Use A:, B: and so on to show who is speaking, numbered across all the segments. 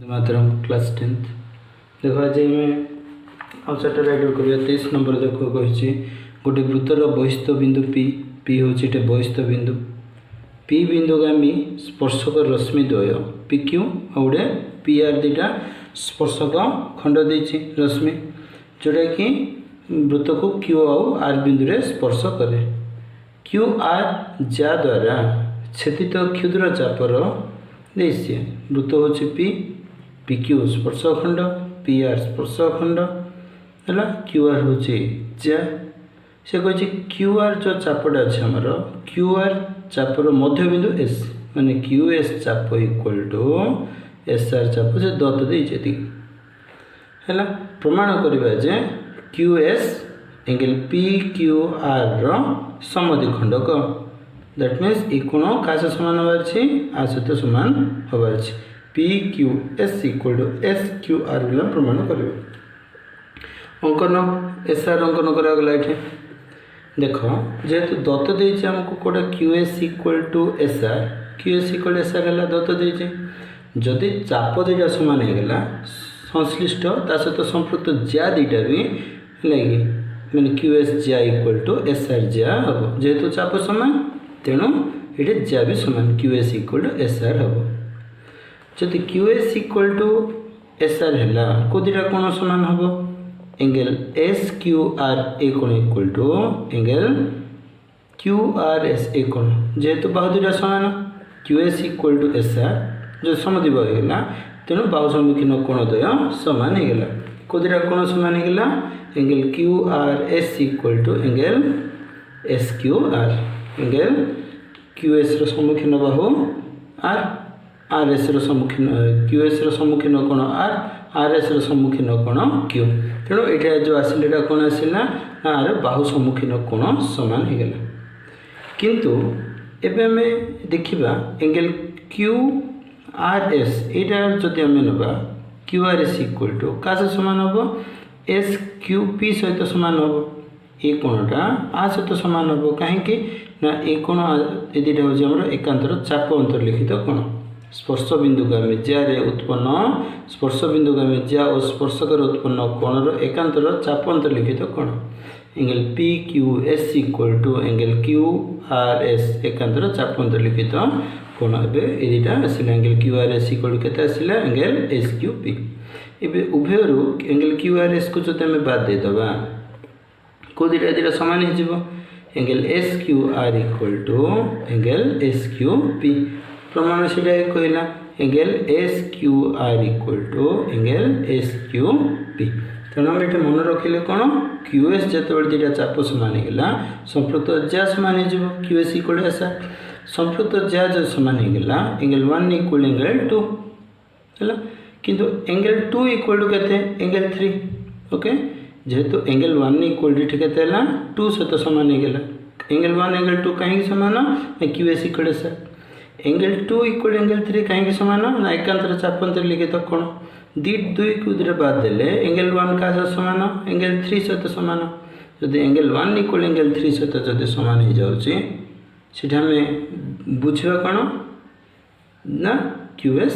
A: मातरम class 10th देखो आज आम आउ चैप्टर आइड करिया 23 नंबर देखो कही गोटे वृत्तर बहिस्थ बिंदु पी पी हूँ बहिस्थ बिंदु पी बिंदुगामी स्पर्शक रश्मि द्वय पी क्यू आ गोटे पी आर दुटा स्पर्शक खंड देछि रश्मि जोटा कि वृत्त को क्यू आउ आर बिंदु रे स्पर्श करे। क्यू आर जा द्वारा छेदित क्षुद्र चापर देछि वृत्त होछि पी पी क्यू स्पर्श खंड पी आर स्पर्श खंड है। क्यू आर हूँ जा से कहे क्यू आर जो चापटा अच्छे आमर क्यू आर चापर मध्य बिंदु एस माने क्यू एस चाप इक्वल टू एस आर चाप से दत्त देती है। प्रमाण करवा जे Q S angle P Q R समद्विखंडक दैट मीन्स ये कोण क्या सामान हबार आ सहित सामान हबार P Q S equal to S Q R बोला प्रमाण कर अंकन एस आर अंकन करागला ये देख जेहेतु दत्त देती आमको कौटा Q S equal to S R है दत्त देती जदि चाप दुटा सामान होगा संश्लिष्ट ता सहित संपृक्त जा दुटा भी लगे मैंने क्यू एस जा इक्वल टू एस आर जा हम जेहेतु चाप सामान तेणु ये जा भी सामान Q S equal to S R हम जदि Q S equal to S R है को दुटा कोण सामान हम एंगल एस क्यू आर ए कोण equal to angle Q R S ए कोण जेहेतु बाहु दुटा सामान Q S equal to S R जो समद्विबाहु होगा तेणु बाहु सम्मुखीन कोण द्वय सामान होगा को दुटा कोण सामान होगा angle Q R S equal to angle S Q R angle Q S सम्मुखीन बाहु आर आर एस सम्मुखीन क्यू एस सम्मुखीन कोण आर एस सम्मुखीन कोण क्यू तेणु ये जो आसिला कौन आसला आर बाहु सम्मुखीन कोण सामान होगा किंतु एबे आम देखा एंगल क्यू आर एस यहाँ जदि आम ना Q R S equal to क्या सामान हम एस क्यू पी सहित सामान हम ये कोणटा आ सहित सामान हम कहीं ना ये कोण ये दुटा हूँ एकांतर चाप अंतर्लिखित कोण स्पर्श बिंदुगामी जारे उत्पन्न स्पर्श बिंदुगामी जा और स्पर्शकर उत्पन्न कोणर एकांतर चाप अंतर्लिखित कोण angle P Q S equal to angle Q R S एकांतर चाप अंतर्लिखित कोण ए दुटा आसला angle Q R S equal to के आसला एंगल एस क्यू पी एवं उभयरू एंगल क्यू आर एस को जो आम बाद देदबा को दुटा दुटा सामान हो angle S Q R equal to angle S Q P प्रमाण से कहला angle S Q R equal to angle S Q P तेणु आम ये मन रखिले कौन क्यू एस जो दुटा चाप सामान होगा संपृक्त जा सामान हो Q S equal S R संपृक्त जा जो सामान होगा एंगल 1 इक्वल एंगल 2 है किंतु एंगल 2 इक्वल टू के एंगल 3 ओके जेहेतु एंगल 1 इक्वल टू के 2 सहित सामान होगा एंगल 1 एंगल 2 कहीं सामान Q S equal S R angle 2 equal angle 3 कहीं सामान ना एकांतर चाप अंतर्लिखित कोण दुई को दुटा बाद देले एंगल 1 का सामान एंगल 3 सहित सामान जदि एंगल 1 इक्वल एंगल 3 सहित जदि सामान हो जाउची सेठा में बुझिबा कोन ना क्यू एस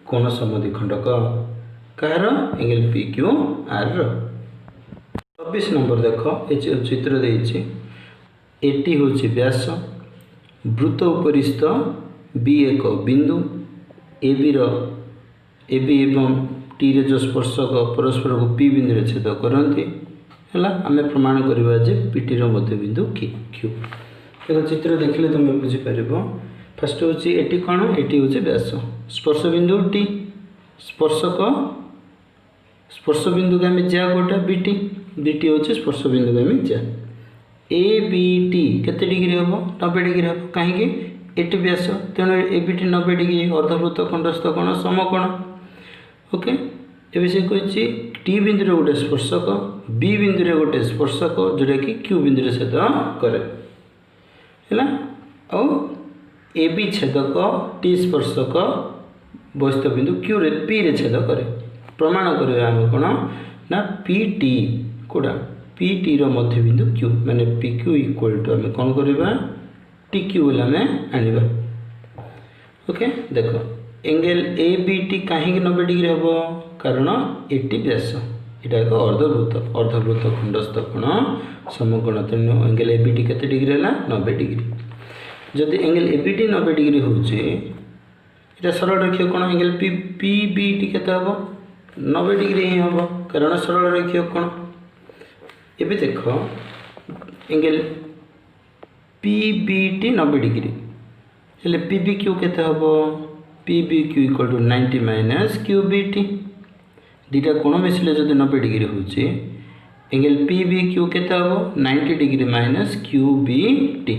A: कोण समद्विखंडक कार angle P Q R 24 number देखो ये चित्र देछि एटी होछि व्यास वृत्त उपरिस्थ बी एक बिंदु ए बी एवं टी रे जो स्पर्शक परस्पर को पी बिंदु रे छेद करती है आम प्रमाण करवा जे पीटी रो मध्य बिंदु क्यू देखो चित्र देखले तुम बुझीपर फास्ट हूँ एटी कौन एटी हूँ व्यास स्पर्श बिंदु टी स्पर्श बिंदुगामी जा गोटा बीटी हूँ स्पर्श बिंदुगामी जा ए बी टी केते डिग्री हम 90 डिग्री हम कहीं एटी व्यास तेणु ए बी टी 90 डिग्री अर्धवृत्त खंडस्थ कोण समकोण ओके एवं से कही टी बिंदु गोटे स्पर्शक बी बिंदु गोटे स्पर्शक जोटा कि क्यू बिंदु छेद करे है ए बी छेदक टी स्पर्शक बहिस्थ बिंदु क्यू रे पी रे छेद करे प्रमाण करवा आम कौन ना पी टी कोड़ा पी टी रो मध्य बिंदु क्यू माने पी क्यू इक्वल टू आम कौन करवा टी क्यू बोले आम आनिबा ओके देखो एंगल ए बी टी कहीं 90 डिग्री हम कारण एटी व्यास यहाँ एक अर्धवृत्त खंडस्थ कोण समकोण तेणु एंगल ए बी टी केते डिग्री है 90 डिग्री जदि angle A B T 90 degree होचे इटा सरल रेखीय कोण angle P P B T केते हम 90 डिग्री ही हम कारण सरल रेखीय कोण एबे देख angle P B T 90 degree हेले पी बी क्यू केते हम P B Q equal to 90 minus Q B T दुटा कोण मिसले जब 90 डिग्री होचे एंगल पी बी क्यू केते हम 90 degree minus Q B T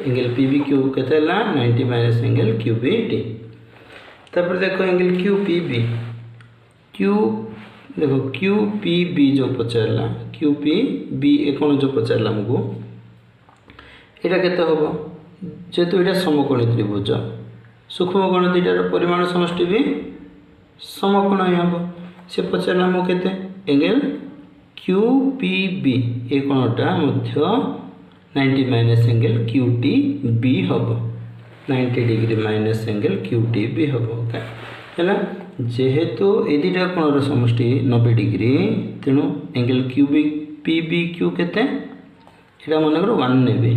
A: angle P B Q केते 90 minus angle Q B T तापर देखो angle Q P B Q देखो क्यू पी बी जो पचारला क्यू पी बी ए कोण जो पचारला हमको एटा केते हम जेहेतु यहाँ समकोणी त्रिभुज सूक्ष्मकोण दुटार परिमाण समष्टि भी समकोण ही हम से पचारा मुझे एंगल क्यू पी बी ए कोणटा 90 minus angle Q T B हम 90 degree minus angle Q T B हम है जेहेतु ए दुटा कोणर समष्टि 90 डिग्री तेणु angle Q B P B Q केते एटा मनकर 1 नेबे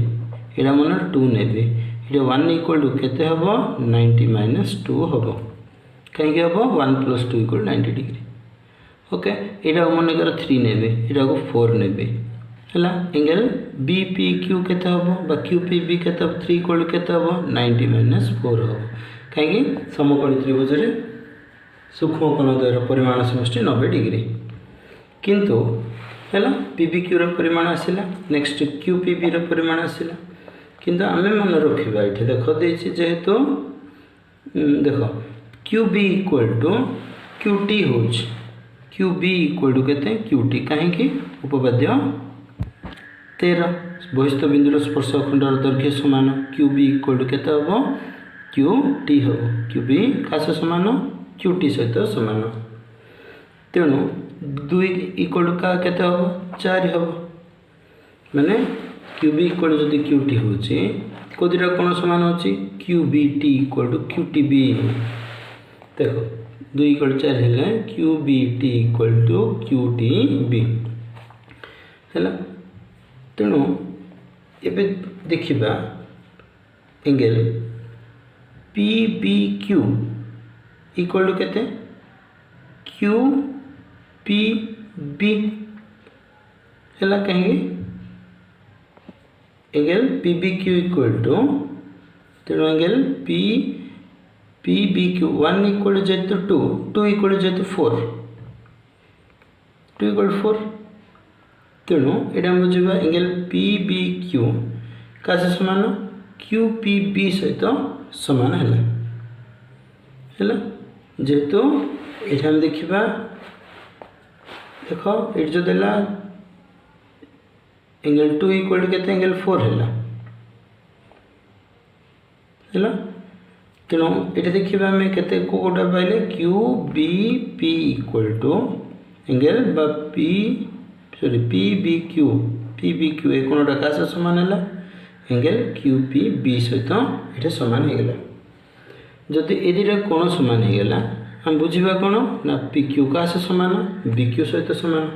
A: एटा मन 2 नेबे ये 1 इक्वल टू केते हम 90 माइनस 2 हम कहीं हम 1 प्लस 2 इक्वल 90 डिग्री ओके यहाँ मनकर 3 नेबे यहाँ 4 नेबे है एंगल बी पी क्यू केते हम क्यू पी बी केते 3 इक्वल टू केते हम 90 माइनस 4 हम कहीं समकोणी त्रिभुज सूक्ष्मकोण द्वयर परिमाण समष्टि 90 डिग्री किंतु है पी बी क्यू परिमाण आसला नेक्स्ट क्यू पी बी परिमाण आसला किंतु आमे मन रखा ये देख देती जेहेतु देख Q B equal to Q T हो क्यू बी इक्वल टू के क्यू टी कहीं उपपाद्य 13 बहिस्थ बिंदुर स्पर्शखंडर दैर्घ्य समान क्यू बी इक्वल टू के हम क्यू टी हम क्यू बी काश समान क्यू टी सहित समान तेणु 2 इक्वल टू क्या हम 4 हम माने क्यू बी इक्वल जदि क्यू टी हो कौटा कौन सामान अच्छी Q B T equal to Q T B देख 2 इक्वल 4 है Q B T equal to Q T B है तेणु एबे देखिबा angle P B Q equal to केते क्यू पी बी है कहीं angle P B Q equal to तेणु angle P P B Q 1 equal जेहेतु 2 इक्वल जेहेतु 4 2 इक्वल 4 तेणु यहाँ बुझा एंगल पी बी क्यू का समान क्यू पी बी सहित सामान है जेहेतु ये देखा देख ये जो देला एंगल 2 इक्वल टू केते एंगल 4 है तेणु ये देखा आम के कोटा पाइले Q B P equal to angle P sorry P B Q ए कोणटा का सामान है एंगल क्यू पी बी सहित ये सामान हो गला जदि ए दुटा कोण सामान हो गला हम बुझा कौन ना पी क्यू का सामान बी क्यू सहित सामान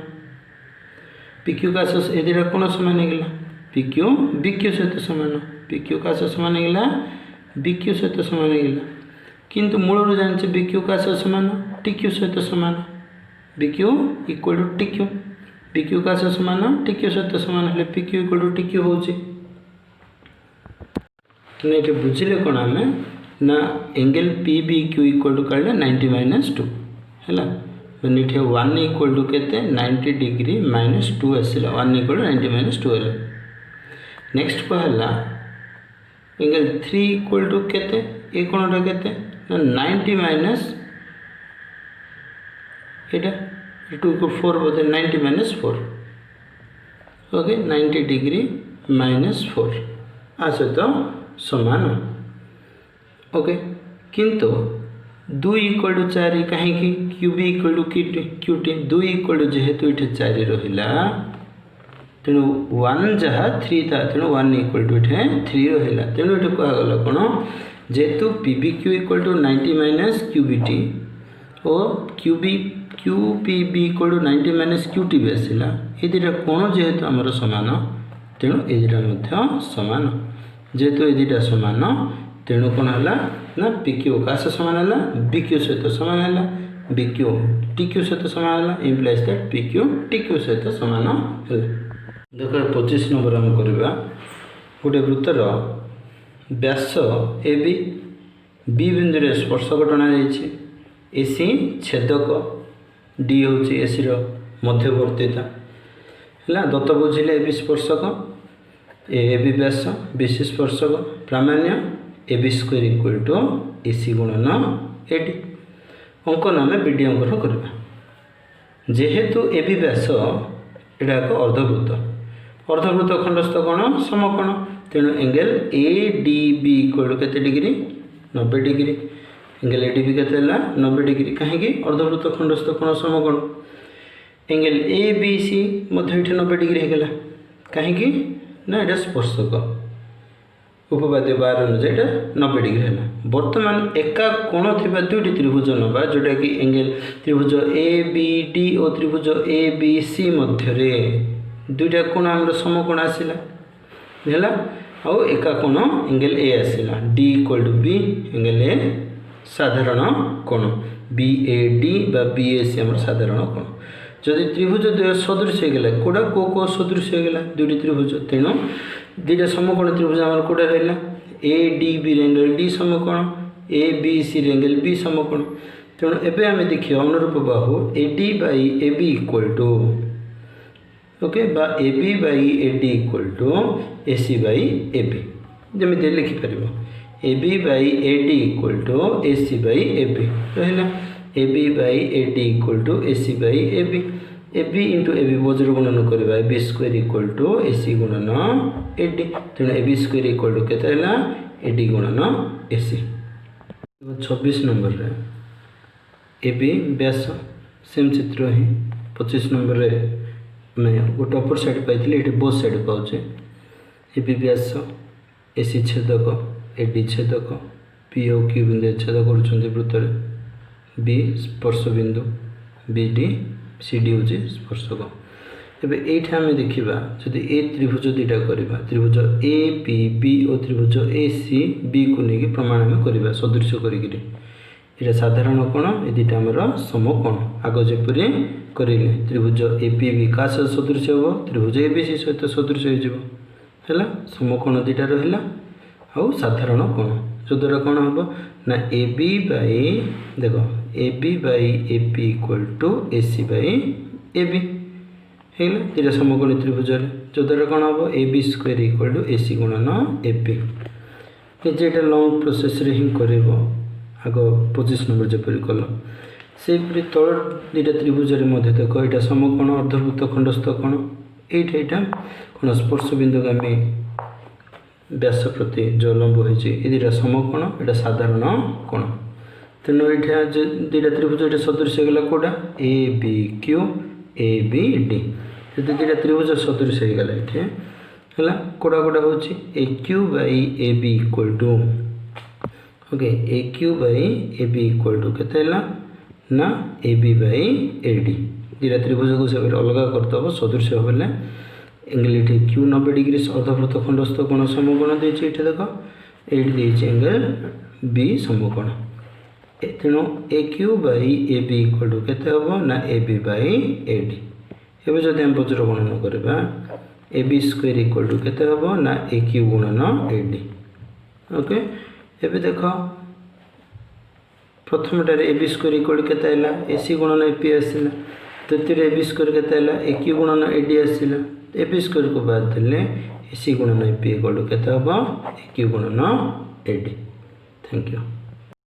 A: पी क्यू का ए दुटा कोण सामान हो गला पी क्यू बी क्यू सहित सामान पी क्यू का सामान हो गला बी क्यू सहित सामान हो गला किंतु मूल जाने बी क्यू का सामान टी क्यू सहित सामान B Q equal to T Q B Q का सामान टी क्यू सहित सामान है P Q equal to T Q हो बुझे कौन आम ना angle P B Q equal to काढ़े 90 माइनस 2 है मैंने 1 इक्वल टू के 90 डिग्री माइनस 2 आसला 1 इक्वल टू 90 माइनस 2 है नेक्स्ट कहला एंगल 3 इक्वल टू के कोणटा के 90 माइनस यहाँ 2 इक्वल 4 बोधे 90 माइनस 4 ओके 90 डिग्री माइनस 4 आ सहित समान ओके किंतु 2 इक्वल टू 4 कहीं Q B equal to Q T 2 equal to जेहेतु ये 4 रहा तेणु 1 जहाँ 3 था तेणु 1 इक्वल टू 3 रहा तेणु ये कहगला कौन जेहेतु P B Q equal to 90 minus Q B T और Q P B equal to 90 minus Q T भी आसला ये दुटा कोण जेहेतु आमर सामान तेणु ये दुटा सामान जेहेतु ये दुटा सामान तेणु कौन है ना पी क्यू क्या सामान है बी क्यू सहित सामान है बी क्यू टी क्यू सहित सामान है implies that P Q T Q सहित सामान है। देख 25 नंबर आम करवा गोटे वृत्तर व्यास ए बी बी बिंदु रे स्पर्शक टणा ए सी छेदक डी हूँ ए सी मध्यवर्तीता है दत्त बुझिले ए बी स्पर्शक A B Vyas B C स्पर्शक प्रामाण्य A B square equal to A C गुणन ए डी अंकन आम बी डी अंकन करवा जेहेतु ए बी व्यास यहाँ एक अर्धवृत्त खंडस्थ कोण समकोण तेणु angle A D B equal to केते degree 90 degree angle A D B केते 90 डिग्री कहीं अर्धवृत्त खंडस्थ कोण समकोण एंगल ए बी सी मध्य ये 90 डिग्री होगा कहीं ना यहाँ स्पर्शक उपवाद्य बार अनुसार ये 90 डिग्री है। बर्तमान एका कोण थी दुईटी त्रिभुज नवा जोटा कि एंगल त्रिभुज ए बी डी और त्रिभुज ए बी सी मध्य दुईटा कोण आम समकोण आसला है आउ एका कोण एंगल ए आसला D equal to B angle A साधारण कोण बी ए डी बा बी ए सी आम साधारण कोण जदि त्रिभुज द्वय सदृश होगा कौटा को सदृश होगा दुईटी त्रिभुज तेणु दुईटा समकोण त्रिभुज आम कौटा रहा A D B angle D समकोण A B C angle B समकोण तेणु एबे आम देखिए अनुरूप बाहु A D by A B equal to okay बा A B by A D equal to A C by A B जमी लिखिपर A B by A D equal to A C by A B रहा A B by A D equal to A C by A B into A B वज्र गुणन करवा A B square equal to A C गुणन A D तेणु A B square equal to केते A D गुणन ए सी। 26 number रे A B Vyas same चित्र ही 25 number रे मैं गोटे अपर साइड पाई ये बोथ साइड पाचे ए बी व्यास ए सी छेदक ए डी छेदक पी और क्यू बिंदु छेद कर वृत्तर बी स्पर्श बिंदु बी डी सी डी हूँ स्पर्शक एवं ये आम देखा जदि ए त्रिभुज दुईटा करवा त्रिभुज ए पी बी और त्रिभुज ए सी बी को लेकिन प्रमाण आम करवा सदृश कर साधारण कोण ये दुईटा आमर समकोण आग जपरी करें त्रिभुज ए पी बी क्या सहित सदृश हे त्रिभुज ए बी सी सहित सदृश हो समकोण दुईटा रहा आउ साधारण कोण जो द्वारा कौन हम ना ए बी बाई देख A B by A P equal to A C by A B है दुटा समकोणी त्रिभुज जो द्वारा कौन हम A B square equal to A C गुणन ए पी ये लंग प्रोसेस रे ही कर आग 25 नंबर जपरी कल से तल दुटा त्रिभुज मध्य देख यहाँ समकोण अर्धवृत्त खंडस्थ कोण यहाँ कौन स्पर्श बिंदुगामी व्यास प्रति जो लंब होटा समकोण यहाँ साधारण कोण तेणु ये दुईटा त्रिभुज ये सदृश होगा कौटा A B Q A B D जब दुईटा त्रिभुज सदृश होगा ये है कौटा कौटा हूँ A Q by A B equal to okay A Q by A B equal to के ना A B by A D दुईटा त्रिभुज को से अलग करदेव सदृश बोले एंगल ये क्यू 90 डिग्री अर्धवृत्त खंडस्थ कोण समकोण देखे ये देख ये एंगल बी समकोण तेणु A Q by A B equal to केते हम ना A B by A D एवं जब आम वज्र गणन करवा A B square equal to केते हम ना ए क्यू गुणन ए डी ओके एवं देख प्रथमटार A B square equal to केते ए सी गुणन ए पी आसला द्वितीय ए बी स्क्वायर केते ए क्यू गुणन ए डी आसला ए बी स्क्वायर को बाद देले ए सी गुणन ए पी इक्वल टू केते हम ए क्यू गुणन ए डी। Thank you.